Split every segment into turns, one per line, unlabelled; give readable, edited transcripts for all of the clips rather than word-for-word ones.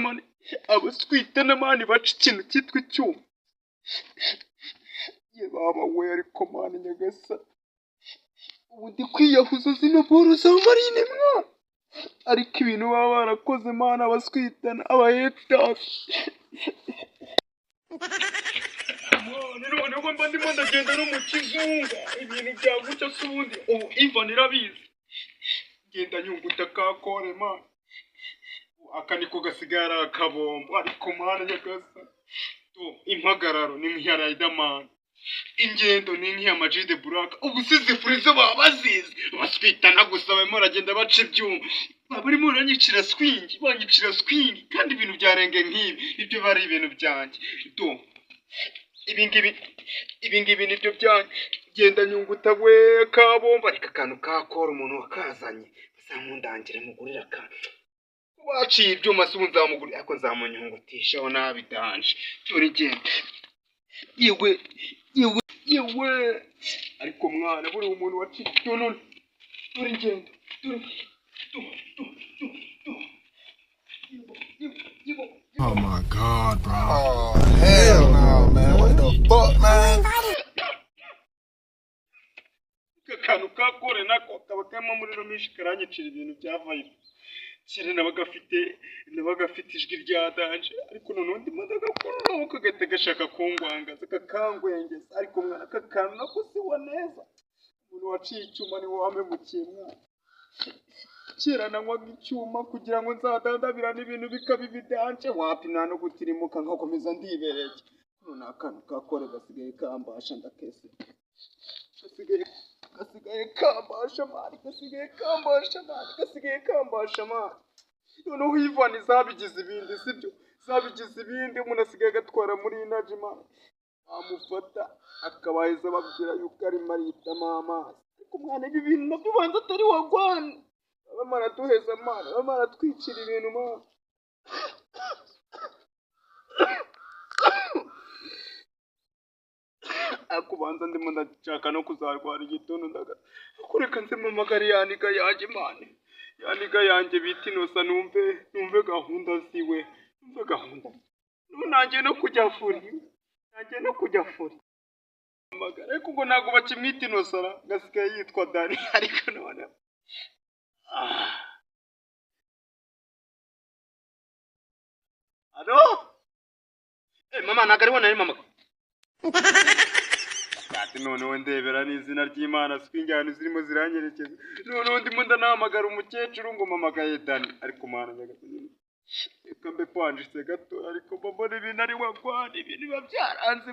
mani abaswitana mani baca ikintu cyitwa icyuma ye baba we ariko mani nyagasa ubu ndi kwiyahuza zino boro za marine mwana ariko ibintu baba barakoze mani abaswitana abahetasi noneho mba ndimo ndagenda no mu kizunga ibintu byaguca se ubundi ubu Ivan irabizi ngenda nyunguta kakore mani aka niko gasigara akabombo ariko mani nyagasa impagararo ni nk'iya Riderman ingendo ni nk'iya Majide Buraka ubu sizifuri zo baba bazizi baswitana gusa barimo baragenda baca ibyuma barimo baranyicira swing kandi ibintu byarenge nk'ibi ibyo bari ibintu byanjye ibingibi nibyo byanjye genda nyunguta we kabomba ariko akantu kakora umuntu wakazanye bazamundangire mugurira akantu waciye ibyuma se ubu nzamugurira ariko nzamunyungutishaho nabi danje turi genda yewe ariko mwana buri umuntu waciye none turi genda
Oh my God, bro. Oh, hell no, man. What the fuck, man?
Akantu kakore nako kaba karimo umuriro mwinshi karanyicira ibintu byavaye kire nabagafite ijwi rya danje ariko noneho ndimo ndagakurura ukagahita gashaka kungwangaza kakangwengeza ariko mwana aka kantu nako siwa neza umuntu waciye icyuma ni wamemukiye mwana kera nanywaga icyuma kugira ngo nzadandabirane ibintu bikaba ibidanje wapi nta no gutirimuka nkakomeza ndibereye none akantu kakore gasigaye kambasha ndakese gasigaye kambasha mani noneho Ivan zabigize ibindi sibyo zabigize ibindi umuntu asigaye agatwara muri inaji mani amufata akabaheza babwira yuko arimo aritamo amazi ariko mwana ibi bintu nabyo ubanza atari wagwana baba baratuheza mani baba baratwicira ibintu mani akubanza ndimo ndashaka no kuzarwara igituntu kureka nzimamagara yaniga yanjye mani yaniga yanjye bita Inosa numve gahunda ziwe nanjye no kujya furi ariko ngo ntabwo bakimwita Inosa gasigaye yitwa Dani ariko none alo mama ntabwo ariho nari mama ati noneho ndebera n'izina ry'Imana swinjyana zirimo ziranyerekeza noneho ndimo ndanahamagara umukecuru ngo mamagaye Dani ariko mana reka mbe kwanjise gato ariko mbona ibintu ari wagwana ibintu biba byaranze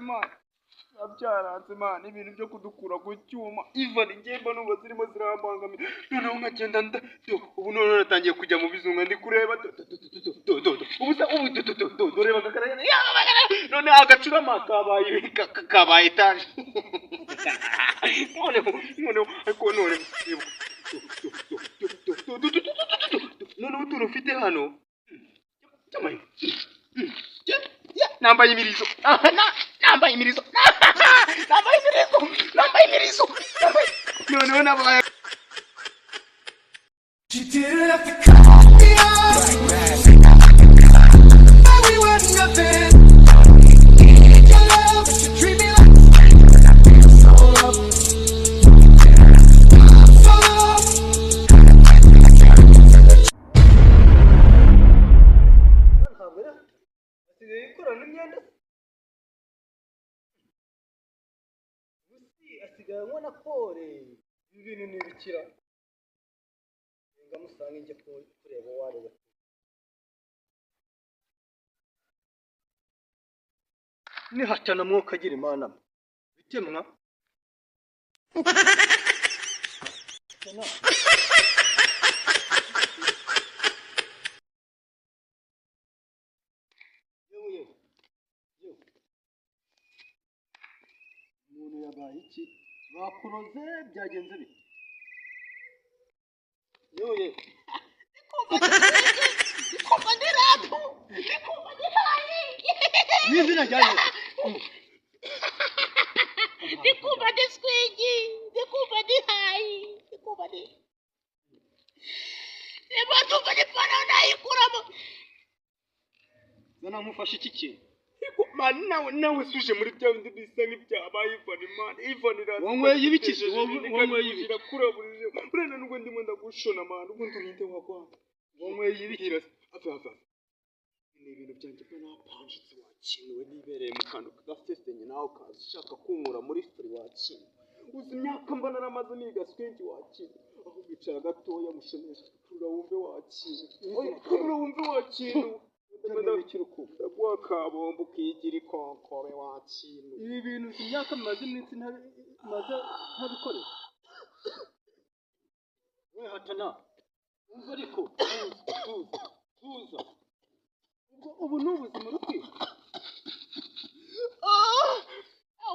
Imana ibintu byo kudukura ku cyuma Ivan ngemba numva zirimo zirahambangamira noneho nkagenda ubu noneho natangiye kujya mu bizunga ndi kureba ubu reba kakaragana none agacurama kabaye etaje noneho ariko noneho utuntu ufite hano nambaye imirizo noneho nabaye asigaye nkona kore ibintu nibikira ngamusanga njye kureba wareba ni hatana mwuka agira Imana bitemwa umuntu yabaye iki bakuroze byagenze bite yewe ndikumva ndirato ndikumva ndihaye n'izina rya Yesu ndikumva ndiswigi ndikumva ndihaye ndikumva ndi niba tumva n'ipantaro nayikuramo
ubona nkufashe iki kintu
man nawe suje muri bya bindi bisa nk'ibyabaye Ivan iraza
wanyweye ibikisi wanyweye ibiki
kuraburije urena nubwo ndimo ndagushona man ubwo ndurinde wagwa
wanyweye ibiki
ava ni ibintu byanjye byo napanjitse wakinuwe nibereye mu kantu kagafesenye nawe kaza ushaka kunkura muri story wakinu uzi imyaka mbana namaze niga swingi wakinu aho bicara gatoya mushonesha turawumve wakinu ndaguha kabombo ukigira ikonkore wakinu
ibi bintu imyaka maze iminsi ntabikoresha we hatana umva ariko tuza ubu ni ubuzima bukwiye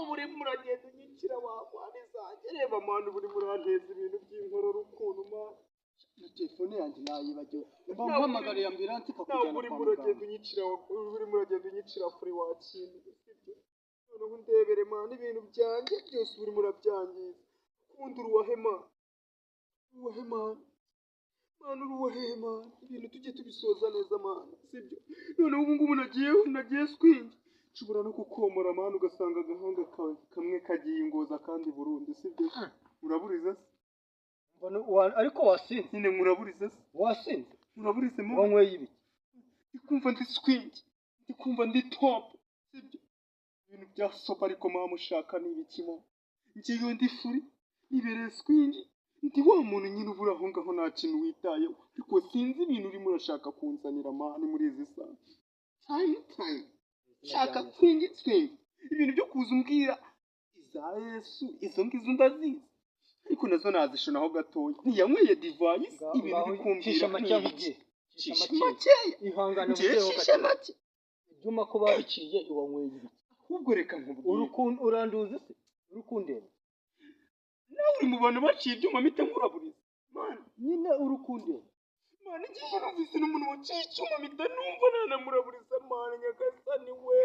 buri muragenda unyikira wagwane zanjye reba manu buri muranteza ibintu by'inkorora ukuntu manu
na telefone yanjye nayibagiwe mpamagara ya ambulance ikakujyana
buri muragenda unyicira kuri wakintu noneho ndebere manu ibintu byanjye byose buri murabyangiza kundi uruwahe manu ibintu tujye tubisoza neza manu sibyo noneho ubu ngubu nagiye swingi nshobora no kukomora manu ugasanga agahanga kawe kamwe kagiye ingoza kandi burundu sibyo uraburiza se
ariko wasinze
nyine muraburiza se
wasinze
muraburize manu
wanyweye ibiki
ndikumva ndi swingi ndikumva ndi top sibyo ibintu bya sopa ariko mama ushaka ni ibiki mama ngiye ndi furi nibereye swingi ndi wa muntu nyine ubura aho ngaho nta kintu witayeho ariko sinzi ibintu urimo urashaka kunzanira mani muri izi saha time shaka swingi ibintu byo kuza umbwira iza Yesu izo ngizo ndazizi ariko nazo nazishonaho gatoya ntiyanyweye divayi ibintu bikumbwira makeya
ihangane
make
ibyuma ko babikiriye iwanyweye ibiki
ahubwo reka nkubwire
uranduza se urukundera
nawe uri mu bantu baciye ibyuma mpita nkuraburiza mani
nyine urukundera
mani ngiye numvise n'umuntu waciye icyuma mpita numva nanamuraburiza mani nyagasani we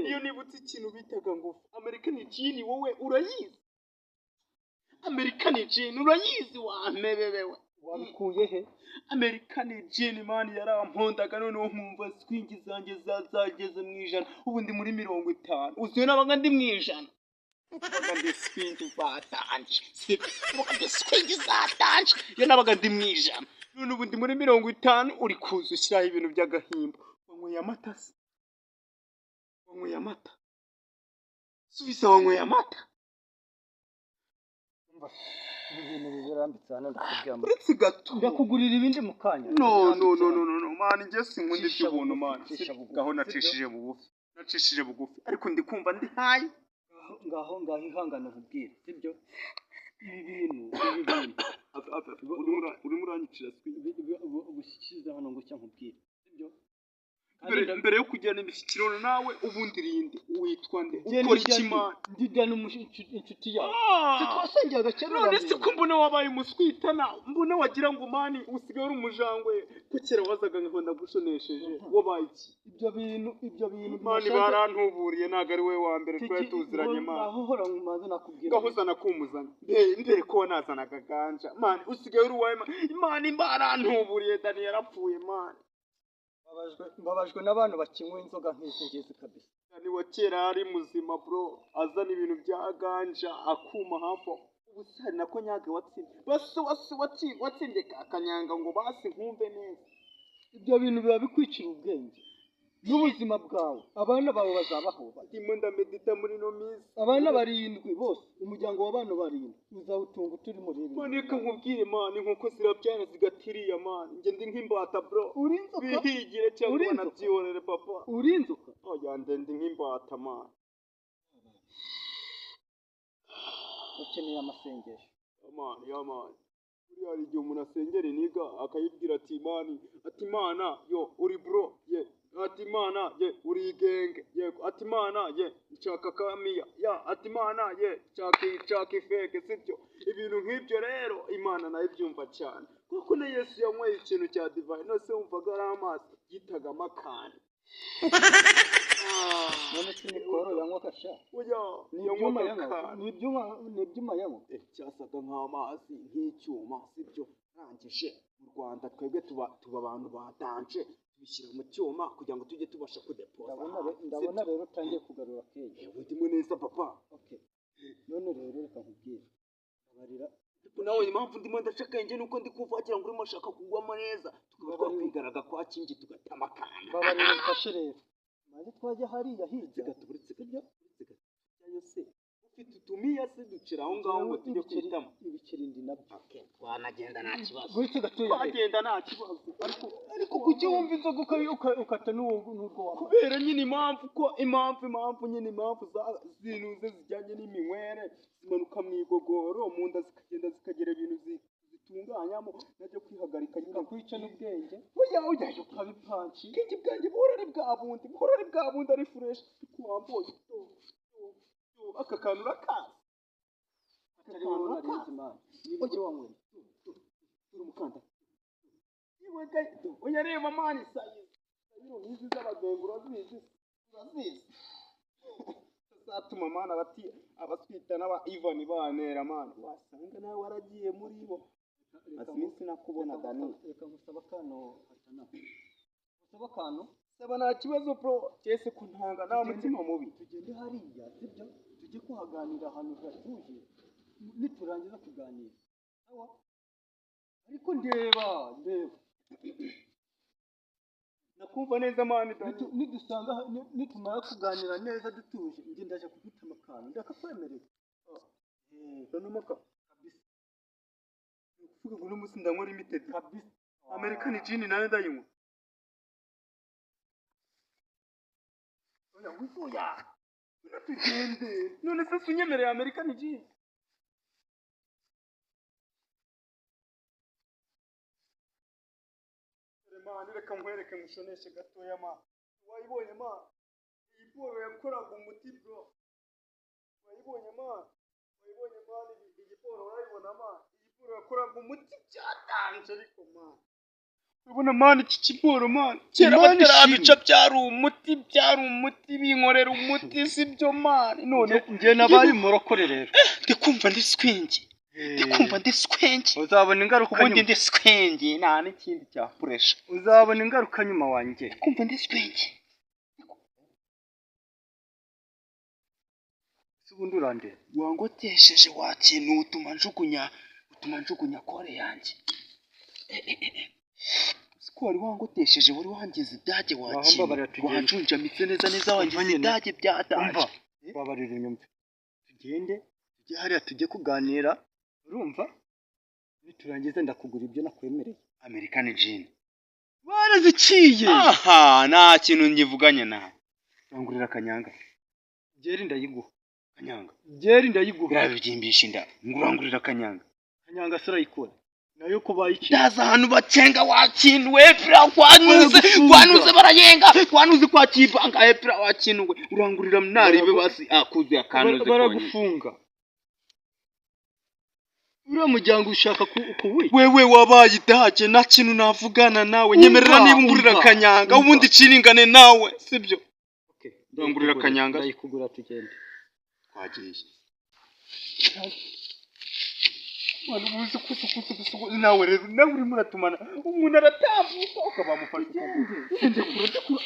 iyo nibutse ikintu bitaga ngo American Gin wowe urayizi American Gin urayizi wampebebewe
wabikuye he
American Gin mani yarampondaga noneho nkumva swingi zanjye zageze mu ijana ubu ndi muri 50 uziyo nabaga ndi mu ijana ndi swingi zatanje iyo nabaga ndi mu ijana none ubu ndi muri 50 uri kuza ushyiraho ibintu by'agahimbo wanyweye amata se wanyweye amata subisa wanyweye amata
ibintu birambitse hano ndakubwira
uretse gato
ndakugurira ibindi mu kanya
no mani njye sinkunda iby'ubuntu mani gaho nacishije bugufi ariko ndi kumva ndi hayi
ngaho ihangane nkubwire sibyo ibi bintu
urimo uranyicira
ubushyikiriza hano ngo cya nkubwire sibyo
mbere yo kujyana imishyikirano nawe ubundi rinde witwa nde ukora iki mani
ndijyana inshuti yawe twasengera agakera
none se ko mbona wabaye umuswitana mbona wagira ngo mani usigaye uri umujangwe ko kera wazaga ngo ndagushonesheje wabaye iki
ibyo bintu
mani barantuburiye ntago ari we wa mbere twari tuziranye mani
aho hora mumaze nakubwira
gahuzana kumuzana mbere ko nazanaga ganja mani usigaye uri uwawe mani barantuburiye Dani yarapfuye mani
mbabajwe n'abantu bakinywa inzoga nk'izi ngizi kabisa
Dani wa kera ari muzima bro azana ibintu bya ganja akuma hafi ubu sari nako nyaga watsinze akanyanga ngo basi nkumve neza
ibyo bintu biba bikwicira ubwenge n'ubuzima bwawe abana bawe bazabaho
ndimo ndamedita muri no minsi
abana 7 bose umuryango w'abantu 7 uzawutunga turi muri ibi
mani reka nkubwire mani nkuko zirabyana zigatiriya mani njye ndi nk'imbata bro
urinzoka
bihigire cyangwa nabyihorere papa
urinzoka
oya ndi nk'imbata mani
ukeneye amasengesho
mani buriya hari igihe umuntu asengera iniga akayibwira ati mana yo uri bro ye ati mana ye uri igenge yego ati mana ye nshaka kamiya ya ati mana ye nshaka ifeke sibyo ibintu nk'ibyo rero imana nayo ibyumva cyane kuko na Yesu yanyweye ikintu cya divayi nose wumvaga ari amazi yitaga amakani
none sinikoro yanywa kasha
oya
n'ibyuma yanywa
cyasaga nk'amazi nk'icyuma sibyo rangije mu Rwanda twebwe tuba abantu badanje tubishyira mu cyuma kugira ngo tujye tubasha kudepoza.
Ndabona rero utangiye kugarura kenge.
Ndimo neza papa.
Okay. None rero reka nkubwire. Abarira
nawe impamvu ndimo ndashakenge nuko ndi kumva wagira ngo urimo ashaka kugwamo neza tukaba twakwigaraga kwa kingi tugatama kana.
Babarira mfashe rero. Maze twajya hariya hirya
gaturitse kajya yose ufite utumiya se ducira aho ngaho ngo tujye kwitama
ibikirindi nabyo.
Okay, twanagenda nta kibazo.
Gutse gatoya.
Twagenda nta kibazo.
Ariko kuki wumva inzoga ukata n'urwo wa
kubera nyine impamvu nyine impamvu zinuze zijyanye n'iminywere zimanuka mu igogoro mu nda zikagenda zikagera ibintu zitunganyamo najya kwihagarika nyine
kwica n'ubwenge.
oya ukabipanci kingi bwanjye buhorare bwa bundi ari fresh kuwamboye aka kantu urakazi umukanda oya reba mani sayiro n'izi z'abagengu urazizi zatuma mana abaswita n'aba Ivan banera mana wasanga nawe waragiye muri bo asimisi nakubona Dani.
Reka ngusaba kano hatana ngusaba kano
saba nta kibazo bro cyese kuntanga nta mutima mubi
tugende hariya sibyo tujye kuhaganira ahantu hatuje niturangiza kuganira sawa ariko ndeba
nakumva neza mani
nidusanga nitumara kuganira neza dutuje njye ndaje kugutama akantu ndakakwemerera
nonomoka kabisa kuvuga ngo n'umunsi ndanywa limited kabisa American gin nayo ndayinywa oya wifuya tugende none se sunyemereye American gin mani reka nkwereke mushoneshe gatoya ma wayibonye ma iyi poro yakoraga umuti bro wayibonye ma iyi poro urayibona ma iyi poro yakoraga umuti cyatanje ariko ma urabona mani iki kiporo mani kera batarabica byari umuti binkorera umuti sibyo mani none
njye nabaye umurokore rero
ndikumva ndi swengi
uzabona ingaruka
ubundi ndi swengi nta n'ikindi cya puresha
uzabona ingaruka nyuma wanjye
kumva ndi swengi
ubundi urandera
wangotesheje wakintu utuma njugunya kore yanjye siko wari wangotesheje wari wangize idage wakintu wanjunjamitse neza wangize idage byadanje
babarira inyumva tugende tujye hariya tujye kuganira urumva niturangiza ndakugura ibyo nakwemereye
American gin
waraziciye
aha nta kintu ngivuganye nawe
rangurira kanyanga byeri ndayiguha
kanyanga
byeri ndayiguha
birabyimbisha inda ngurangurira kanyanga
sura yikora nayo ko bayiki
ndaza ahantu bacenga wakinwe pira kwanuze barayenga kwanuze kwa kibanga pira wakinwe urangurira mnaribe basi akuze akanuze
baragufunga ura mujyango ushaka kuwi
wewe wabaye idage na kintu navugana nawe nyemerera niba ungurira kanyanga ubundi ciringane nawe sibyo
okay
urangurira kanyanga
ndayikugura tugende
twagiye wanubuze kusukusuku nawe rero nawe urimo uratumana umuntu aratambuka ukabamufasha ukagende kure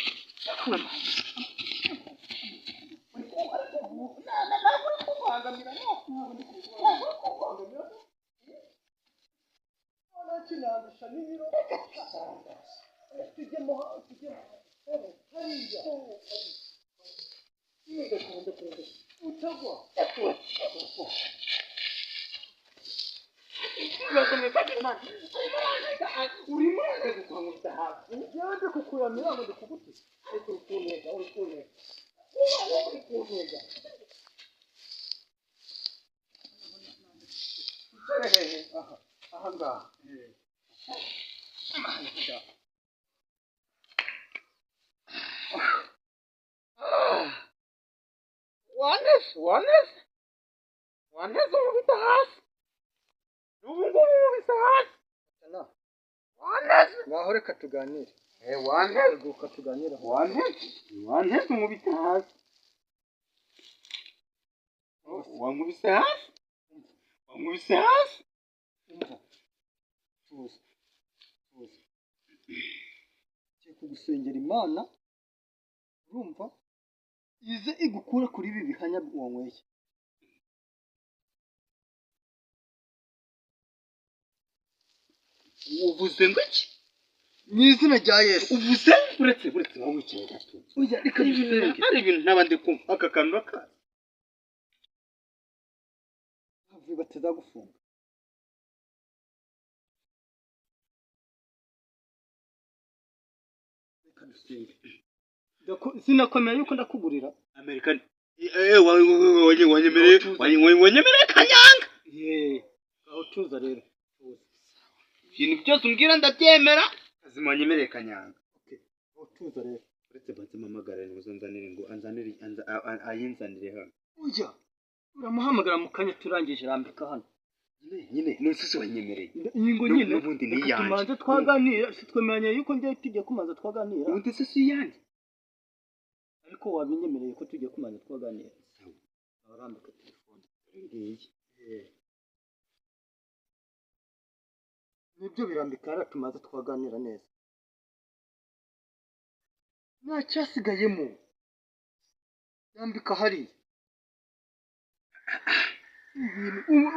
ngaho reka tuganire guka tuganira
waneze umubita hasi wankubise hasi
kugusengera Imana urumva ize igukura kuri ibi bihanya wanyweye.
uvuze ngo iki
Mu izina rya Yesu.
uvuze uretse wowe wicaye gato
Oya reka dusenge.
hari ibintu n'abandi kumva aka kantu akazi
Bavuye batazagufunga. Reka dusenge. Sinakomeye yuko ndakugurira.
American wanyemereye kanyanga
Aho tuza rero.
ibintu byose umbwira ndabyemera kazima wanyemereye kanyanga
Aho tuza rero.
uretse bazimpamagara ngo uzanzanire ngo ayinzanire hano
Oya uramuhamagara mu kanya turangije rambika hano.
nyine nusisi wanyemereye
Ingo nyine
n'ubundi ni yanjye
tumanze twaganira twemeranya yuko ngiye tujye kumanza twaganira.
ubundi se si yanjye
Ariko wabinyemereye ko tujye kumanza twaganira. Arambika telefone.
ngiyi
Nibyo birambika hara tumaze twaganira neza. Nta cyasigayemo. Yambika hariya.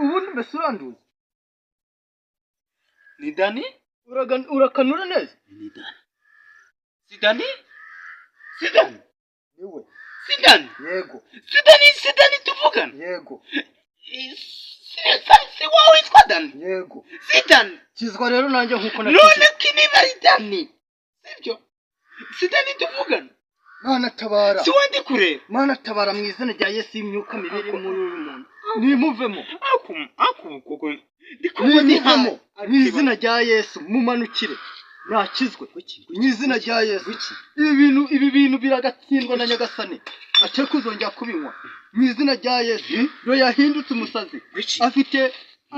Ubundi mbese uranduza.
ni Dani
Urakanura neza.
ni Dani si Dani si Dani
Niwe.
si Dani
Yego.
si Dani tuvugana
Yego.
si wowe witwa Dani
Yego.
si Dani
Kizwa rero nanjye nkuko
none ko niba ari Dani sibyo si Dani tuvugana
Mana tabara.
si wandi kureba
Mana tabara mu izina rya Yesu imyuka mibi muri uyu muntu. Nimuvemo.
koko
Nimuvemo. Mu izina rya Yesu mumanukire. Nakizwe. Mu izina rya Yesu. Ibi bintu biragatsindwa na Nyagasani. Ace kuzongera kubinywa. Mu izina rya Yesu. Yo yahindutse umusazi.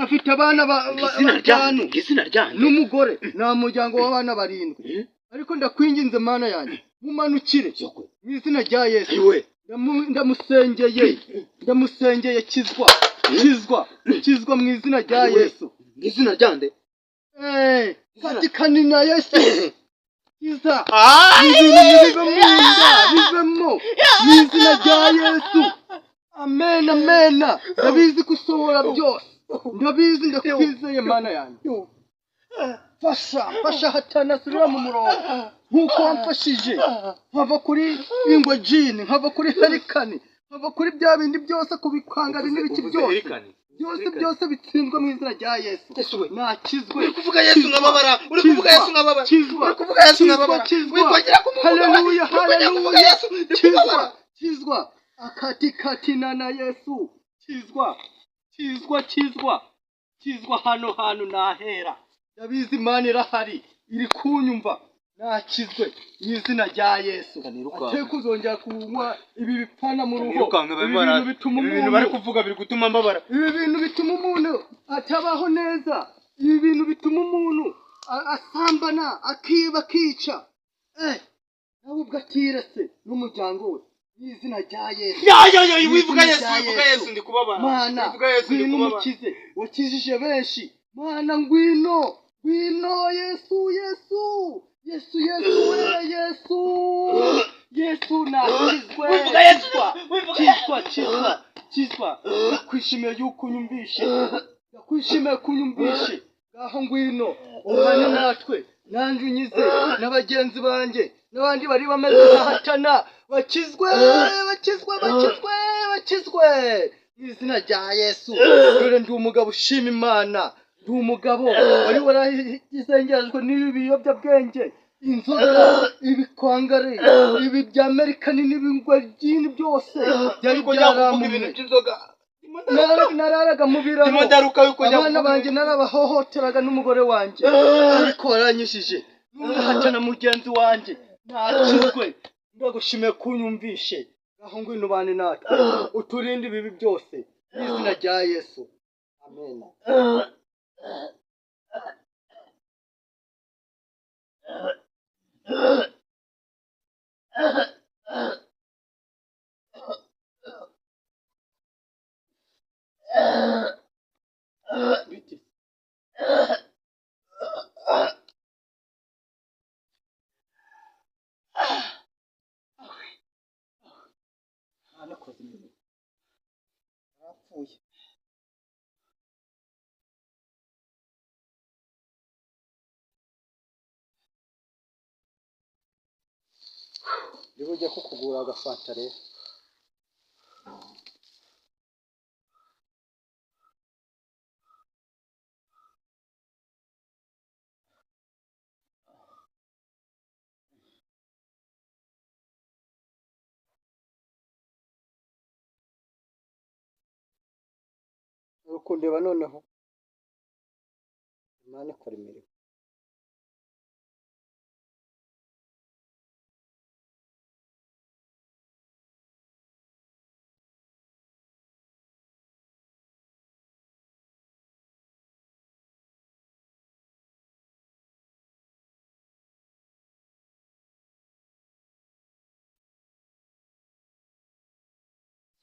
Afite abana batanu.
izina ryanjye
N'umugore. Nta muryango w'abana 7. Ariko ndakwinginze Mana yanjye. Mumanukire. Mu izina rya Yesu. Ndamusengeye kizwa mu izina rya Yesu.
izina ryande
Katikani na Yesu. Kiza. Bivemo. Mu izina rya Yesu. Amen. Ndabizi gusohora byose. Ndabizi ndakwizeye Mana yanjye. Fasha hatanasubira mu murongo. Nkuko wamfashije. Nkava kuri Ingwe Jean, nkava kuri Herikani, nkava kuri bya bindi byose kubikwangari n'ibiki byose. Byose bitsinzwe mu izina rya Yesu. Nakizwe.
uri kuvuga Yesu nkababara wikongera kumuvuga
Haleluya. Kizwa. Akatikati na Yesu. Kizwa hano nahera. Ndabizi Imana irahari. Iri kunyumva. Nakizwe mu izina rya Yesu. Ate kuzongera kunywa ibi bipfana mu rugo.
ibintu bari kuvuga biri gutuma mbabara
Ibi bintu bituma umuntu atabaho neza. Ibi bintu bituma umuntu asambana, akiba, akica. Nawe ubwo atirase n'umuryango we. Mu izina rya Yesu.
wivuga Yesu ndi kubabara
Mana, ngwino umukize. Wakijije benshi. Mana ngwino Yesu. Yesu nakizwe. Kizwa. Nakwishimiye yuko unyumvishe. Ngaho ngwino umwana natwe. Nanjye unyize n'abagenzi banjye n'abandi bari bameze nkahatana. Bakizwe. Mu izina rya Yesu. Dore ndi umugabo ushima Imana. Ndi umugabo wari waragizengerejwe n'ibi biyobyabwenge. Inzoga, ibikwangari, ibi bya Amerikani n'ibingwa byinshi byose byari byaramuye. Nararaga mu biraro. Abana banjye narabahohoteraga n'umugore wanjye. Ariko waranyishije. Ntuhatana mugenzi wanjye. Nakizwe. Ndagushimiye kunyumvishe. Aho ngwino bane natwe. Uturinde ibibi byose. Mu izina rya Yesu. Amen. niba ujya kukugura agafanta rero. Uri kundeba noneho Imana ikora imirimo.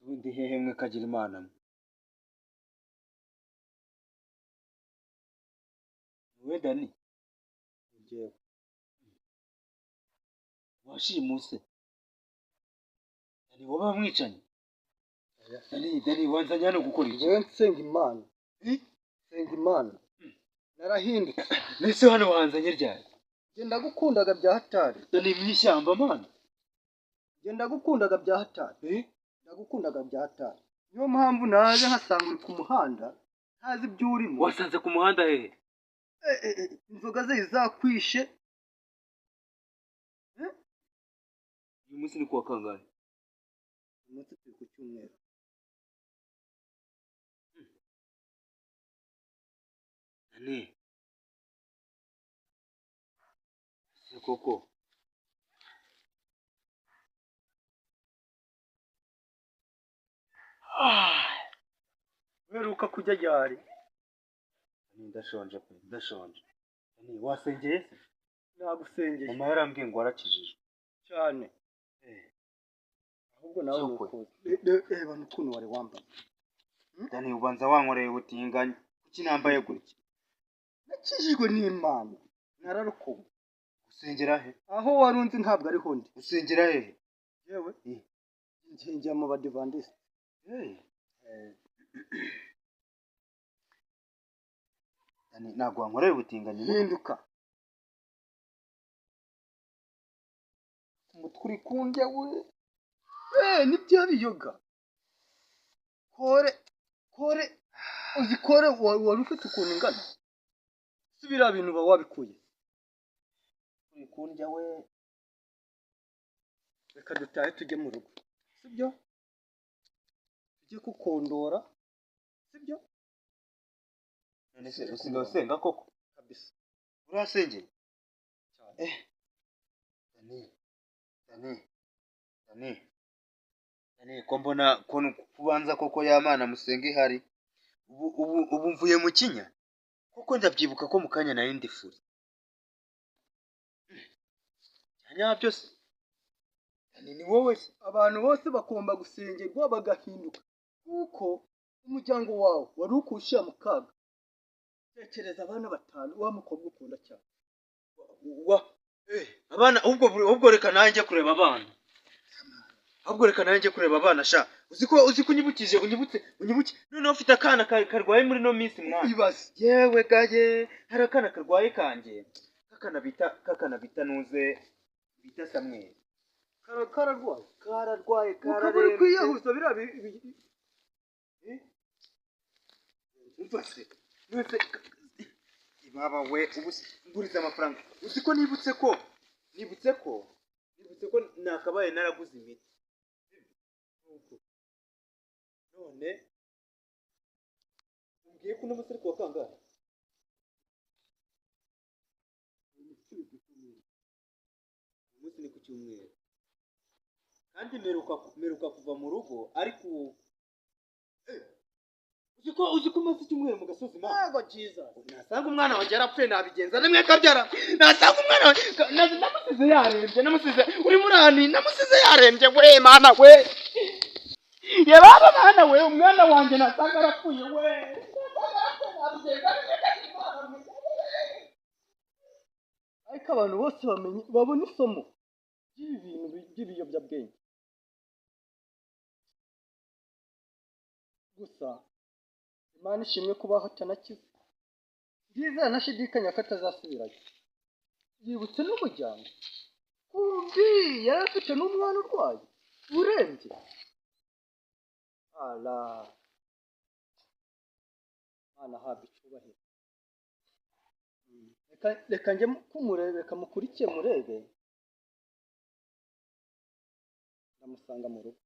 ubundi hehe mwe kagira imana mwe wowe Dani
Njyewe
washimuse Dani wowe bamwicanye Dani wanzanye hano gukora iki
njyewe nsenga Imana. Nsenga Imana. Narahindutse.
nese hano wanzanye ryari
Genda gukundaga bya hatari.
Dani mwishyamba mana
Genda gukundaga bya hatari. Ndagukundaga bya hatari. Niyo mpamvu naje nkasanga uri ku muhanda ntazi ibyo urimo.
wasanze ku muhanda hehe
Inzoga ze zakwishe.
uyu munsi ni kuwa kangahe
Umunsi turi ku cyumweru.
Dani se koko
Uheruka kujya ryari?
ndashonje pe ndashonje Dani wasengeye se
Nagusengeye
mama yarambwiye ngo warakijijwe
cyane. Ahubwo nawe
Sokwe.
nukuze. Reba n'ukuntu wari wambaye.
Dani ubanza wankoreye ubutinganye kuki nambaye gutya
Nakijijwe n'Imana. Nararukuwe.
usengera he
Aho warunzi ntabwo ariho ndi.
usengera hehe
Yewe njya mu badivandiste.
Dani ntabwo wankoreye ubutinganye
Hinduka. Umutwe uri kundya we. Ni bya biyoga. Kore. Uzi kore wari ufite ukuntu ingana. Si biriya bintu uba wabikuye. Uri kundya we. Reka dutahe tujye mu rugo. Sibyo? Tujye kukondora. Sibyo?
none se usigaye usenga koko
Kabisa.
urasengeye
Cyane.
Dani ko mbona kubanza koko y'Imana musenga ihari ubu mvuye mu kinya koko ndabyibuka ko mu kanya nari ndi furi nyabyo se Dani ni wowe se
Abantu bose bagomba gusengerwa bagahinduka. Kuko umuryango wawe wari ukushya mu kaga. Tekereza abana batanu wa mukobwa ukunda cyane.
abana ubwo reka nanjye kureba abana sha uzi ko unyibutse noneho ufite akana karwaye muri no minsi mwana
Ibaze.
yewe gaye hari akana karwaye kanjye kakana bita nuze bita Samuel
Kararwaye.
kararwaye
Ukabura kwiyahuza biriya
umva se nose baba we nguriza amafaranga uzi ko nibutse ko nakabaye naraguze imiti none umbwiye ko n'umusore kwa kangahe umunsi ni ku cyumweru kandi meruka kuva mu rugo ariko uzi ko umaze icyumweru mu gasozi mama
Yego Jesus.
nasanga umwana wanjye yarapfuye nabigenza nimwe kabyara nasanga umwana wanjye namusize yarembye uri murani namusize yarembye we mana we ye baba mana we umwana wanjye nasanga yarapfuye we
Ariko abantu bose babona isomo ry'ibi bintu by'ibiyobyabwenge. Gusa Imana ishimwe kubaho atanakize. Ndizera ntashidikanya ko atazasubirayo. Yibutse n'umuryango. kumbi yari afite n'umwana urwaye urembye ala mwana habwa icyubahiro reka njye kumurebe reka mukurikiye murebe ndamusanga mu rugo